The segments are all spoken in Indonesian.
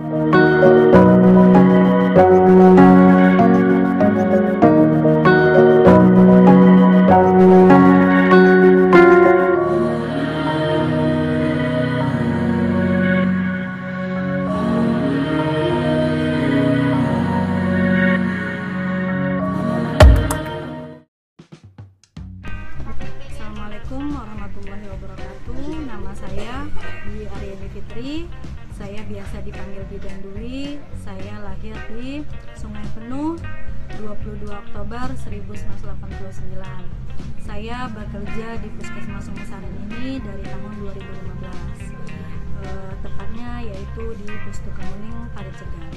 Assalamualaikum warahmatullahi wabarakatuh. Nama saya Dwi Aryani Fitri. Saya biasa dipanggil Bidan Dwi. Saya lahir di Sungai Penuh 22 Oktober 1989. Saya bekerja di Puskesmas Sumbersari ini dari tahun 2015. Tepatnya yaitu di Pustu Kemuning Parit Cegat.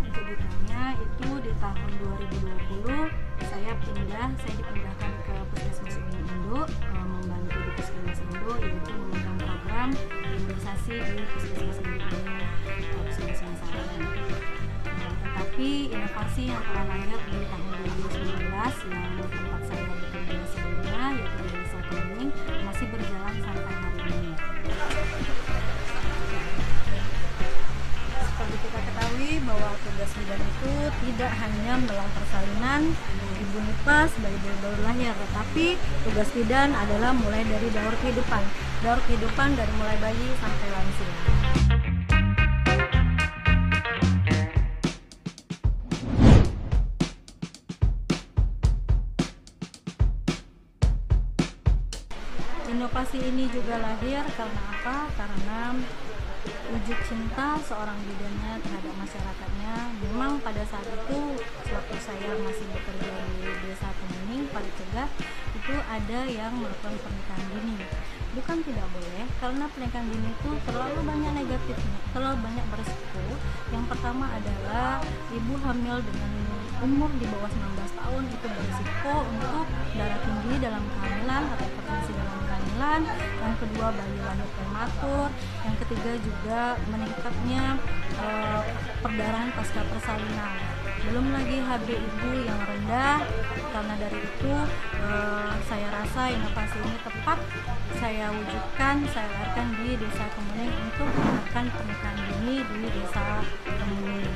Untuk ditanya itu di tahun 2020 saya dipindahkan ke Puskesmas Indo, membantu di Puskesmas Indo, yaitu memegang program imunisasi di Puskesmas Indo ini, Puskesmas Sumbersari. Tetapi inovasi yang telah lahir di tahun 2019 yang tempat saya bekerja sebelumnya, yaitu di Desa Kemuning, masih berjalan sampai hari ini. Seperti kita ketahui bahwa tugas bidan itu tidak hanya melakukan persalinan ibu nifas bayi baru lahir, tetapi tugas bidan adalah mulai dari daur kehidupan dari mulai bayi sampai lansia. Inovasi ini juga lahir karena apa? Karena wujud cinta seorang bidannya terhadap masyarakatnya. Memang pada saat itu, sewaktu saya masih bekerja di Desa Kemuning, Parit Cegat, itu ada yang melakukan pernikahan dini. Bukan tidak boleh, karena pernikahan dini itu terlalu banyak negatifnya, terlalu banyak beresiko. Yang pertama adalah ibu hamil dengan umur di bawah 19 tahun itu berisiko untuk darah tinggi dalam kehamilan atau hipertensi dalam kehamilan. Yang kedua, bayi lahir prematur. Yang ketiga juga meningkatnya perdarahan pasca persalinan. Belum lagi HB ibu yang rendah. Karena dari itu saya rasa inovasi ini tepat saya wujudkan, saya lahirkan di Desa Kemuning untuk menekan pernikahan dini di Desa Kemuning.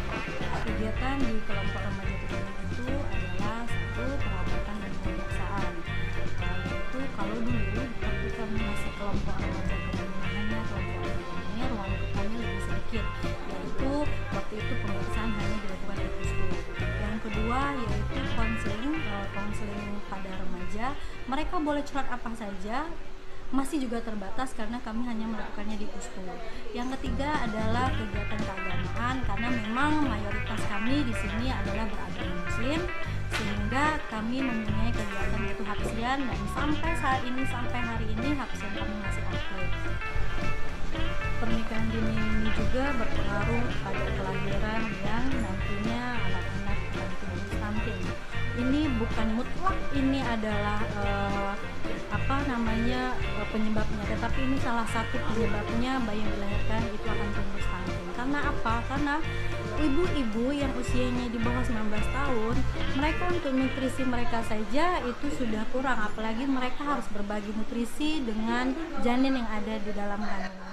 Kegiatan di kelompok remaja Kemuning itu adalah satu, pengobatan dan pemeriksaan. Yaitu kalau dulu waktu kami masih kelompok remaja Kemuning, hanya kelompok remaja, ruang lingkupnya lebih sedikit, yaitu waktu itu pemeriksaan hanya dilakukan di pustu. Yang kedua yaitu konseling pada remaja. Mereka boleh curhat apa saja, masih juga terbatas karena kami hanya melakukannya di pustu. Yang ketiga adalah kegiatan keagamaan, karena memang mayoritas kami di sini adalah beragama Muslim, sehingga kami mempunyai kegiatan yaitu hafsian, dan sampai hari ini hafsian kami masih aktif. Pernikahan dini ini juga berpengaruh pada kelahiran yang nantinya anak-anak nanti stunting. Ini bukan mutlak ini adalah penyebabnya, tetapi ini salah satu penyebabnya bayi yang dilahirkan itu akan tumbuh stunting. Karena apa? Karena ibu-ibu yang usianya di bawah 19 tahun, mereka untuk nutrisi mereka saja itu sudah kurang, apalagi mereka harus berbagi nutrisi dengan janin yang ada di dalam kandungannya.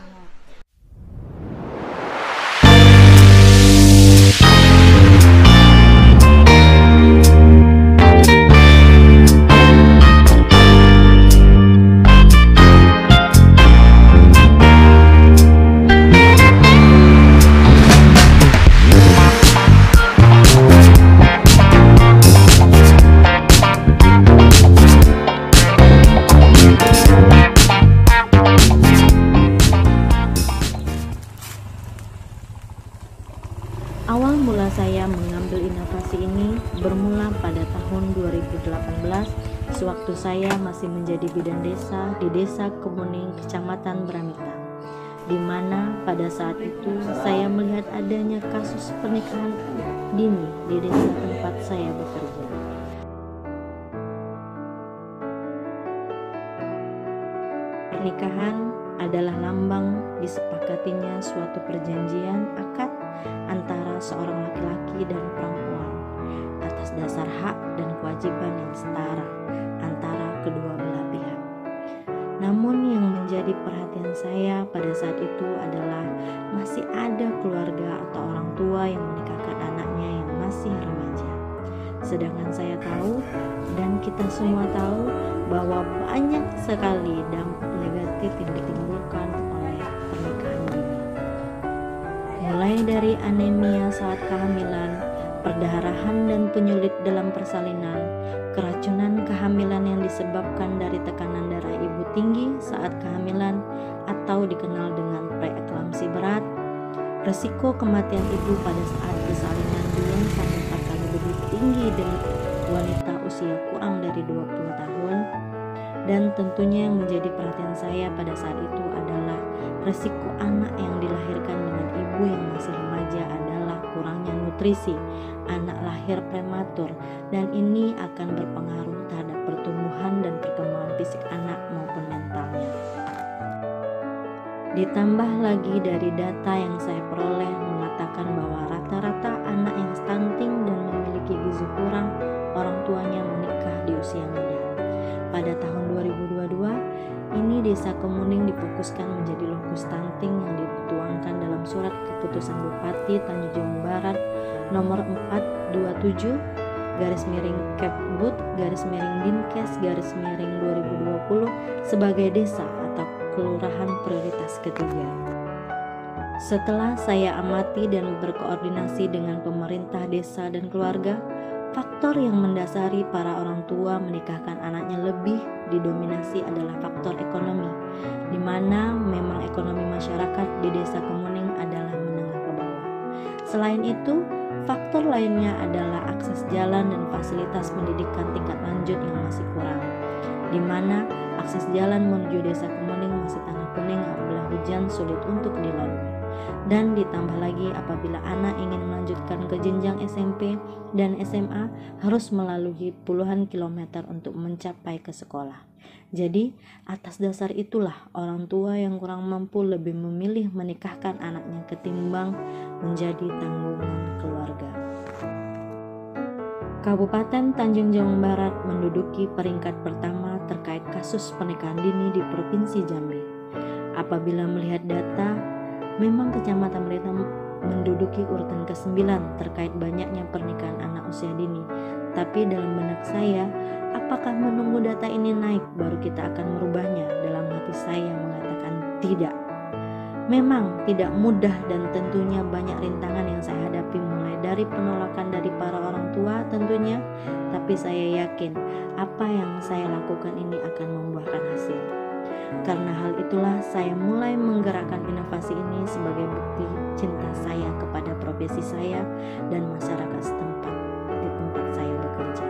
Awal mula saya mengambil inovasi ini bermula pada tahun 2018 sewaktu saya masih menjadi bidan desa di Desa Kemuning, Kecamatan Bramita, di mana pada saat itu saya melihat adanya kasus pernikahan dini di desa tempat saya bekerja. Pernikahan adalah lambang disepakatinya suatu perjanjian akad antara seorang laki-laki dan perempuan atas dasar hak dan kewajiban yang setara antara kedua belah pihak. Namun yang menjadi perhatian saya pada saat itu adalah masih ada keluarga atau orang tua yang menikahkan anaknya yang masih remaja. Sedangkan saya tahu dan kita semua tahu bahwa banyak sekali dampak negatif yang ditimbulkan oleh pernikahan dini. Mulai dari anemia saat kehamilan, perdarahan dan penyulit dalam persalinan, keracunan kehamilan yang disebabkan dari tekanan darah ibu tinggi saat kehamilan atau dikenal dengan preeklamsi berat, resiko kematian ibu pada saat persalinan 2-4 kali lebih tinggi dari wanita usia kurang dari 20 tahun. Dan tentunya yang menjadi perhatian saya pada saat itu adalah resiko anak yang dilahirkan dengan ibu yang masih remaja adalah kurangnya nutrisi, anak lahir prematur, dan ini akan berpengaruh terhadap pertumbuhan dan perkembangan fisik anak maupun mentalnya. Ditambah lagi dari data yang saya peroleh mengatakan bahwa rata-rata anak yang stunting dan memiliki gizi kurang, orang tuanya menikah di usia muda. Pada tahun 2022, ini Desa Kemuning difokuskan menjadi lokus stunting yang dituangkan dalam surat keputusan Bupati Tanjung Jabung Barat nomor 427 /Dinkes/2020 sebagai desa atau kelurahan prioritas ketiga. Setelah saya amati dan berkoordinasi dengan pemerintah desa dan keluarga, faktor yang mendasari para orang tua menikahkan anaknya lebih didominasi adalah faktor ekonomi, di mana memang ekonomi masyarakat di Desa Kemuning adalah menengah ke bawah. Selain itu, faktor lainnya adalah akses jalan dan fasilitas pendidikan tingkat lanjut yang masih kurang, di mana akses jalan menuju Desa Kemuning masih tanah kuning apabila hujan sulit untuk dilalui. Dan ditambah lagi apabila anak ingin melanjutkan ke jenjang SMP dan SMA harus melalui puluhan kilometer untuk mencapai ke sekolah. Jadi atas dasar itulah orang tua yang kurang mampu lebih memilih menikahkan anaknya ketimbang menjadi tanggungan keluarga. Kabupaten Tanjung Jabung Barat menduduki peringkat pertama terkait kasus pernikahan dini di Provinsi Jambi. Apabila melihat data, memang Kecamatan Melita menduduki urutan ke-9 terkait banyaknya pernikahan anak usia dini. Tapi dalam benak saya, apakah menunggu data ini naik baru kita akan merubahnya? Dalam hati saya mengatakan tidak. Memang tidak mudah dan tentunya banyak rintangan yang saya hadapi, mulai dari penolakan dari para orang tua tentunya. Tapi saya yakin apa yang saya lakukan ini akan membuahkan hasil. Karena hal itulah saya mulai menggerakkan inovasi ini sebagai bukti cinta saya kepada profesi saya dan masyarakat setempat di tempat saya bekerja.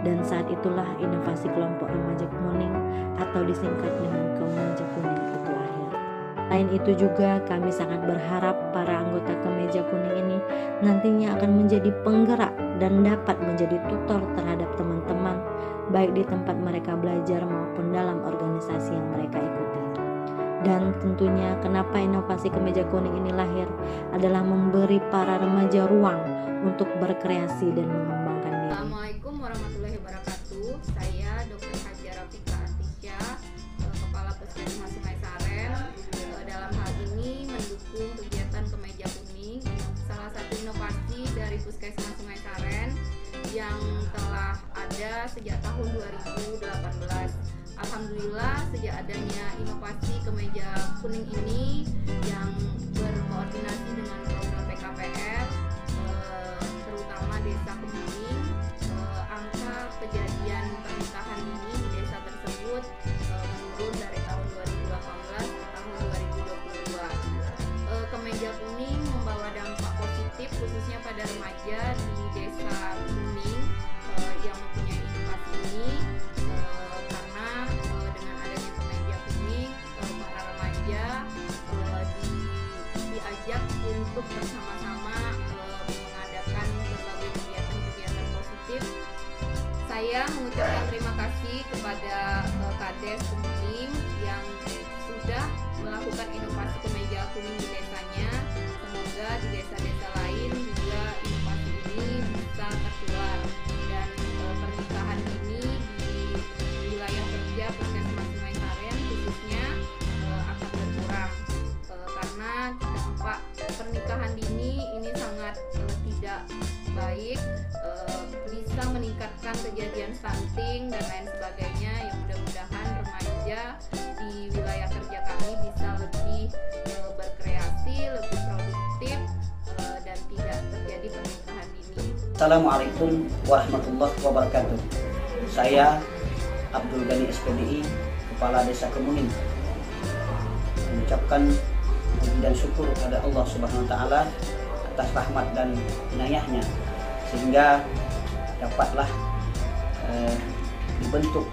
Dan saat itulah inovasi kelompok remaja Kemuning atau disingkat dengan Kemeja Kuning itu lahir. Selain itu juga kami sangat berharap para anggota Kemeja Kuning ini nantinya akan menjadi penggerak dan dapat menjadi tutor terhadap teman-teman baik di tempat mereka belajar maupun dalam organisasi yang mereka ikuti. Dan tentunya kenapa inovasi Kemeja Kuning ini lahir adalah memberi para remaja ruang untuk berkreasi dan mengembangkan diri. Assalamualaikum warahmatullahi wabarakatuh. Saya Dr. Haja Rafika Atisya, Kepala Puskesmas Sungai Saren. Dalam hal ini mendukung kegiatan Kemeja Kuning, salah satu inovasi dari Puskesmas Sungai Saren yang telah ada sejak tahun 2018. Alhamdulillah sejak adanya inovasi Kemeja Kuning ini yang berkoordinasi dengan program PKPR terutama Desa Kemuning, angka kejadian pernikahan dini di desa tersebut menurun dari tahun 2018 ke tahun 2022. Kemeja Kuning membawa dampak positif khususnya pada remaja di Desa Kemuning yang mempunyai inovasi ini, karena dengan adanya Kemeja Kuning para remaja diajak untuk bersama-sama mengadakan berbagai kegiatan-kegiatan positif. Saya mengucapkan terima kasih kepada Kades Kemuning yang sudah melakukan inovasi Kemeja Kuning di desanya. Semoga di desa-desa lain juga inovasi ini bisa tertular dan pernikahan ini di wilayah kerja Puskesmas Sungai Saren khususnya akan berkurang karena dampak pernikahan menyingkirkan kejadian stunting dan lain sebagainya. Yang mudah-mudahan remaja di wilayah kerja kami bisa lebih berkreasi, lebih produktif, dan tidak terjadi pernikahan dini. Assalamualaikum warahmatullahi wabarakatuh. Saya Abdul Ghani SPDI, Kepala Desa Kemuning, mengucapkan puji dan syukur kepada Allah Subhanahu wa taala atas rahmat dan inayahnya sehingga dapatlah dibentuk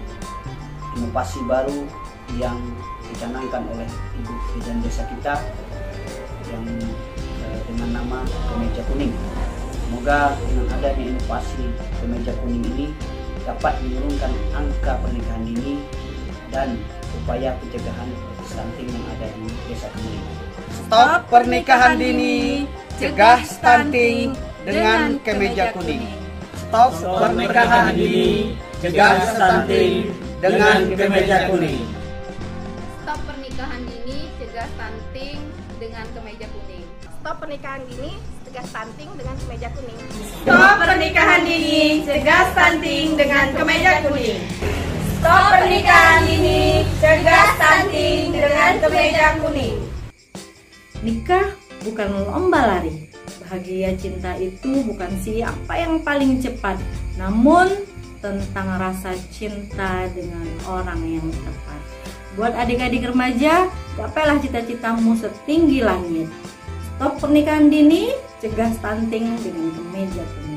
inovasi baru yang dicanangkan oleh Ibu Bidan Desa kita yang dengan nama Kemeja Kuning. Semoga dengan adanya inovasi Kemeja Kuning ini dapat menurunkan angka pernikahan dini dan upaya pencegahan stunting yang ada di Desa Kemuning. Stop pernikahan dini, cegah stunting dengan Kemeja Kuning. Stop pernikahan dini, cegah stunting dengan Kemeja Kuning. Stop pernikahan dini, cegah stunting dengan Kemeja Kuning. Stop pernikahan dini, cegah stunting dengan Kemeja Kuning. Stop pernikahan dini, cegah stunting dengan Kemeja Kuning. Stop pernikahan dini, cegah stunting dengan Kemeja Kuning. Nikah bukan lomba lari. Bahagia cinta itu bukan siapa yang paling cepat, namun tentang rasa cinta dengan orang yang tepat. Buat adik-adik remaja, gapailah cita-citamu setinggi langit. Stop pernikahan dini, cegah stunting dengan Kemeja Kuning.